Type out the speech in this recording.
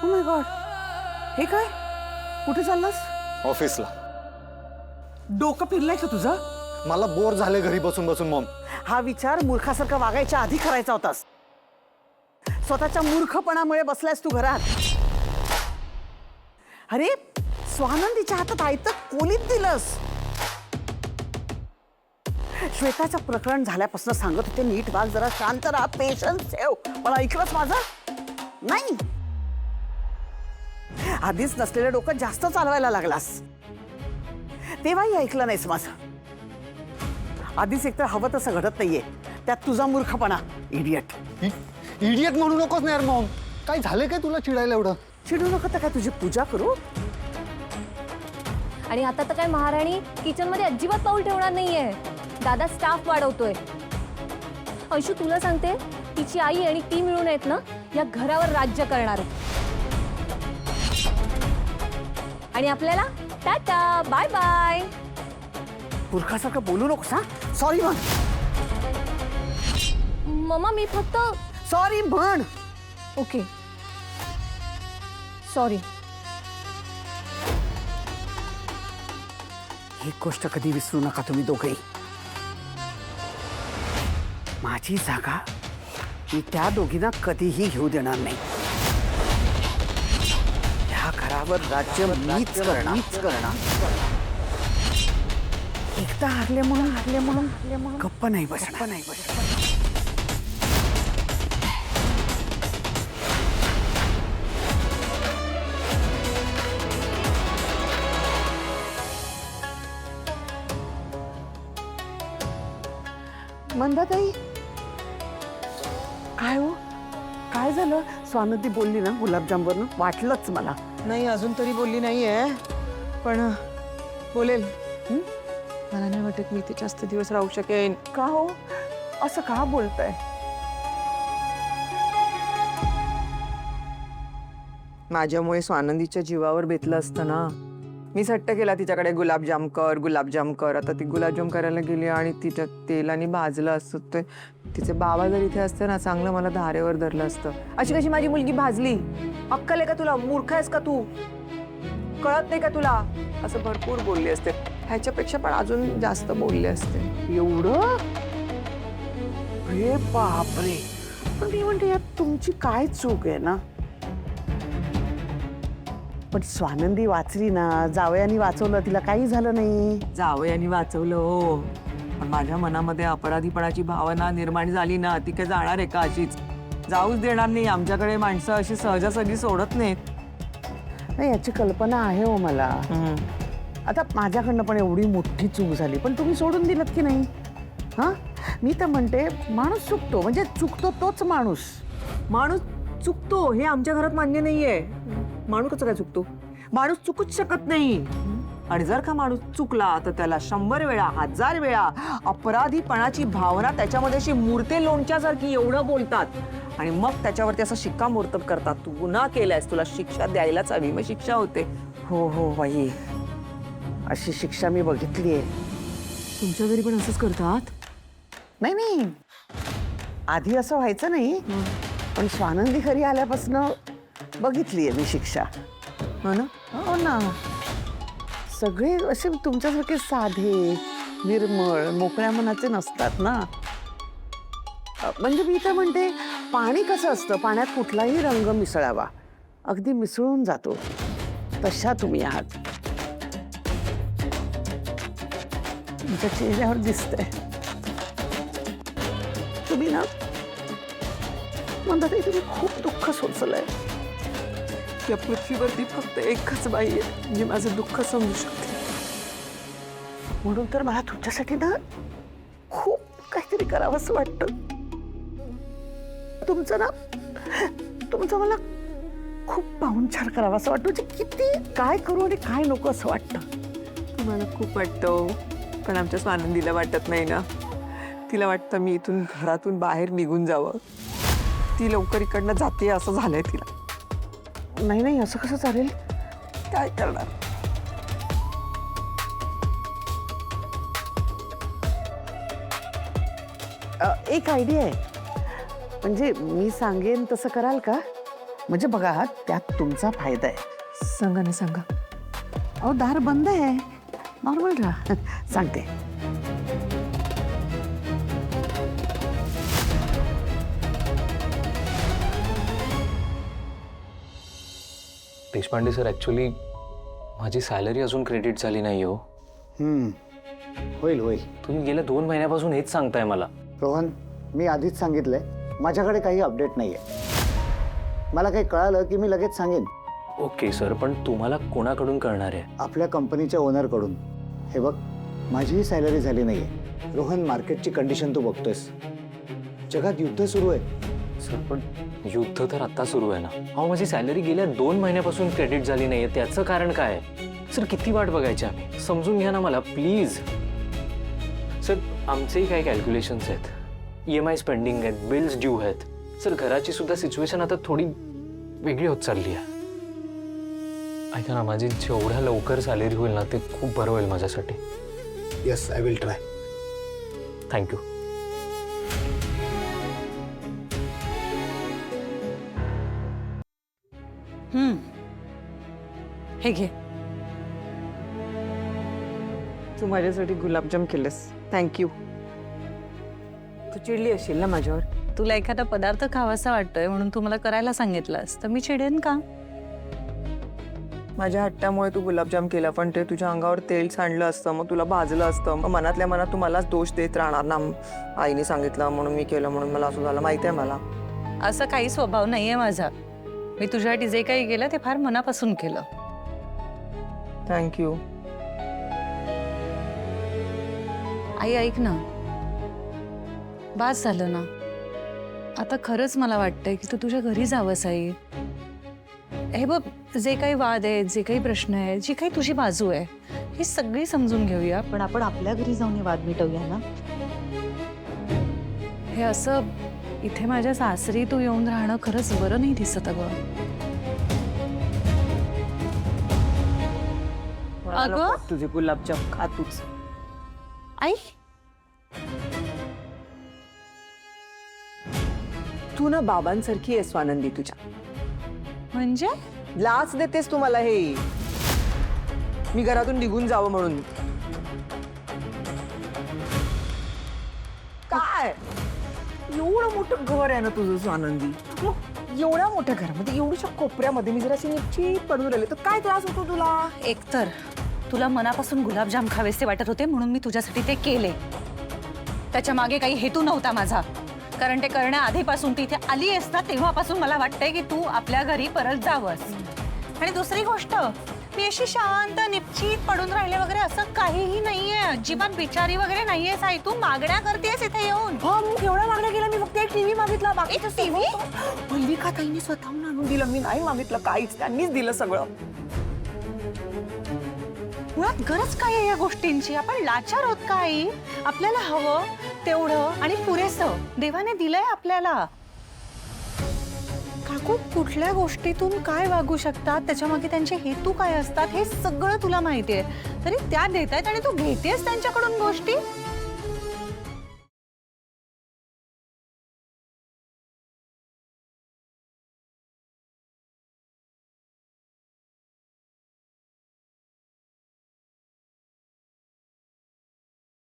Oh my God, हे काय? कुठे चाललास? ऑफिसला. डोकं फिरलंय का तुझं? मला बोर झाले घरी बसून बसून मॉम. हा विचार मूर्खासारखा वागायच्या आधी करायचा होतास. स्वतःच्या मूर्खपणामुळे बसलायस तू घरात. अरे स्वानंदीच्या हातात आयतं कोलीत दिलंस. श्वेताचं प्रकरण झाल्यापासून सांगत होते नीट वाग, जरा शांत राहा, पेशन्स ठेव. मला ऐकलंच माझं नाही. आधीच नसलेलं डोकं जास्त चालवायला लागलास, तेव्हाही ऐकलं नाहीस माझं. आधीच एकतर हवं तसं घडत नाहीये, त्यात तुझा मूर्खपणा. इडियट. इडियट म्हणू नकोस ना यार मॉम. काय झालं काय तुला चिडायला एवढं? चिडू नको तर काय तुझी पूजा करू? आणि आता तर काय महाराणी किचन मध्ये अजिबात पाऊल ठेवणार नाहीये. दादा स्टाफ वाढवतोय. अंशू तुला सांगते, तिची आई आणि ती मिळून आहेत ना या घरावर राज्य करणार आहे. आणि आपल्याला टाटा बाय बाय. मूर्खासारखं बोलू नकोस हा. सॉरी म्हण. मम्मा मी फक्त सॉरी म्हण. Okay sorry. ही गोष्ट कधी विसरू नका तुम्ही दोघेही. माझी जागा मी त्या दोघींना कधीही घेऊ देणार नाही. ह्या घरावर राज्य मीच करणार. एकदा हारले म्हणून गप्प नाही बसणार. मंदाताई, काय हो, काय झालं? स्वानंदी बोलली ना गुलाबजामवरून, वाटलंच मला. नाही अजून तरी बोलली नाहीये, पण बोलेल. मला नाही वाटत मी इथे जास्त दिवस राहू शकेन. का हो, असं का बोलताय? माझ्यामुळे स्वानंदीच्या जीवावर बेतलं असतं ना. मी हट्ट केला तिच्याकडे गुलाबजाम कर. आता ती गुलाबजाम करायला गेली आणि तिच्या तेलाने भाजलं असतं ते. तिचे बाबा जर इथे असते ना, चांगलं मला धारेवर धरलं असतं. अशी कशी माझी मुलगी भाजली? अक्कल आहे का तुला? मूर्ख आहेस का तू? कळत नाही का तुला? असं भरपूर बोलले असते. ह्याच्यापेक्षा पण अजून जास्त बोलले असते. एवढं? अरे बापरे. पण मी म्हणते यात तुमची काय चूक आहे ना? पण स्वानंदी वाचली ना, जावयानी वाचवलं, तिला काही झालं नाही. जावयानी वाचवलं हो, पण माझ्या मनामध्ये अपराधीपणाची भावना निर्माण झाली ना, ती काय जाणार आहे का अशीच? जाऊच देणार नाही. आमच्याकडे माणसं अशी सहजासहजी सोडत नाहीत. नाही, याची कल्पना आहे हो मला. आता माझ्याकडनं पण एवढी मोठी चूक झाली, पण तुम्ही सोडून दिलत की नाही? हा, मी तर म्हणते माणूस चुकतो, म्हणजे चुकतो तोच माणूस. माणूस चुकतो हे आमच्या घरात मान्य नाहीये. माणूस कसं काय चुकतो? माणूस चुकूच शकत नाही. आणि जर का माणूस चुकला तर त्याला 100 वेळा 1000 वेळा अपराधीपणाची भावना त्याच्यामध्ये अशी मूर्ते लोणच्यासारखी एवढं बोलतात आणि मग त्याच्यावरती असं शिक्कामोर्तब करतात. तू गुन्हा केलायस, तुला शिक्षा द्यायलाच हवी. मग शिक्षा होते. हो हो बाई, अशी शिक्षा मी बघितली आहे. तुमच्या घरी पण असंच करतात? नाही, आधी असं व्हायचं नाही, पण स्वानंदी घरी आल्यापासून बघितली आहे मी शिक्षा. हो ना? हो ना. सगळे असे तुमच्यासारखे साधे, निर्मळ, मोकळ्या मनाचे नसतात ना. म्हणजे मी तर म्हणते, पाणी कसं असतं, पाण्यात कुठलाही रंग मिसळावा, अगदी मिसळून जातो. तशा तुम्ही आहात. तुमच्या चेहऱ्यावर दिसतंय. तुम्ही ना म्हणतात तुम्ही खूप दुःख सोसलंय. या पृथ्वीवरती फक्त एकच बाई आहे जी माझं दुःख समजू शकते. म्हणून तर मला तुमच्यासाठी ना खूप काहीतरी करावंसं वाटतं. तुमचं मला खूप पाहुणचार करावासं वाटतं. म्हणजे किती काय करू आणि काय नको असं वाटतं. मला खूप वाटतं, पण आमच्या स्वानंदीला वाटत नाही ना. तिला वाटतं मी इथून घरातून बाहेर निघून जावं. ती लवकर इकडनं जाते असं झालंय तिला. नाही, असं कसं चालेल? काय करणार? एक आयडिया आहे. म्हणजे मी सांगेन तसं कराल का? म्हणजे बघा त्यात तुमचा फायदा आहे. सांगा ना सांगा. अहो दार बंद आहे, नॉर्मल राहा. सांगते. देशपांडे सर, ॲक्च्युली माझी सॅलरी अजून क्रेडिट झाली नाही हो. होईल होईल. तुम्ही गेल्या 2 महिन्यापासून हेच सांगताय मला. रोहन, मी आधीच सांगितलंय माझ्याकडे काही अपडेट नाहीये. मला काही कळालं की मी लगेच सांगेन. ओके सर, पण तुम्हाला कोणाकडून कळणार आहे? आपल्या कंपनीच्या ओनरकडून. हे बघ, माझीही सॅलरी झाली नाहीये. रोहन, मार्केटची कंडिशन तू बघतोयस. जगात युद्ध सुरू आहे. सर पण युद्ध तर आता सुरू आहे ना. अहो माझी सॅलरी गेल्या 2 महिन्यापासून क्रेडिट झाली नाहीये. त्याचं कारण काय आहे? सर किती वाट बघायची आम्ही? समजून घ्या ना मला प्लीज. सर आमचेही काही कॅल्क्युलेशन्स आहेत. EMI पेंडिंग आहेत, बिल्स ड्यू आहेत. सर घराची सुद्धा सिच्युएशन आता थोडी वेगळी होत चालली आहे. ऐका ना, माझी जेवढ्या लवकर सॅलरी होईल ना ते खूप बरं होईल माझ्यासाठी. Yes, I will try. Thank you. हे घे. तू माझ्यासाठी गुलाबजाम केलंस, थँक्यू. तू चिडली असेल ना माझ्यावर? तुला एखादा पदार्थ खावासा वाटतोय म्हणून तू मला करायला सांगितलंस तर मी चिडेन का? माझ्या हट्टामुळे तू गुलाबजाम केला, पण ते तुझ्या अंगावर तेल सांडलं असतं, मग तुला भाजलं असतं, मग मनातल्या मनात तू मलाच दोष देत राहणार ना. आईने सांगितलं म्हणून मी केलं, म्हणून मला असं झालं. माहिती आहे मला. असा काही स्वभाव नाहीये माझा. मी तुझ्यासाठी जे काही केलं ते फार मनापासून केलं. थँक्यू. आई ऐक ना, बास झालं ना. आता खरंच मला वाटतंय की तू तुझ्या घरी जावंस आई. हे बघ, जे काही वाद आहेत, जे काही प्रश्न आहेत, जी काही तुझी बाजू आहे, ही सगळी समजून घेऊया. पण आपण आपल्या घरी जाऊन हे वाद मिटवूया ना. हे असं इथे माझ्या सासरी तू येऊन राहणं खरंच बरं नाही दिसत अगं. अगं? तुझे गुलाबजाम खा तूच. आई, तू ना बाबांसारखी आहे स्वानंदी तुझ्या. म्हणजे लाच देतेस तू मला हे. मी घरातून निघून जावं म्हणून. काय एवढं मोठं घर आहे ना तुझं स्वानंदी. एवढ्या मोठ्या घरामध्ये एवढ्या कोपऱ्यामध्ये मी जरा अशी निश्चित पडून राहिले तर काय त्रास होतो तुला? एकतर तुला मनापासून गुलाबजाम खावेसे वाटत होते म्हणून मी तुझ्यासाठी ते केले. त्याच्या मागे काही हेतू नव्हता माझा, कारण ते करण्या आधीपासून ती इथे आली आहेस ना तेव्हापासून मला वाटतंय की तू आपल्या घरी परत जावंस. आणि दुसरी गोष्ट, मी अशी शांत निश्चित पडून राहिले वगैरे असं काहीही नाहीये. अजिबात बिचारी वगैरे नाहीये साई. तू मागण्या करतेस इथे येऊन. एवढ्या मागण्या केल्या मी. फक्त एक टीव्ही मागितला. बाकीचं टीव्ही मल्लिका ताईंनी स्वतःहून आणून दिलं. मी नाही मागितलं काहीच, त्यांनीच दिलं सगळं. मुळात गरज काय आहे या गोष्टींची? आपण लाचार होत का आई? आपल्याला हवं तेवढं आणि पुरेसं देवाने दिलंय आपल्याला. काकू कुठल्या गोष्टीतून काय वागू शकतात, त्याच्या मागे त्यांचे हेतू काय असतात हे सगळं तुला माहितीये. तरी त्या देत आहेत आणि तू घेतेस त्यांच्याकडून गोष्टी.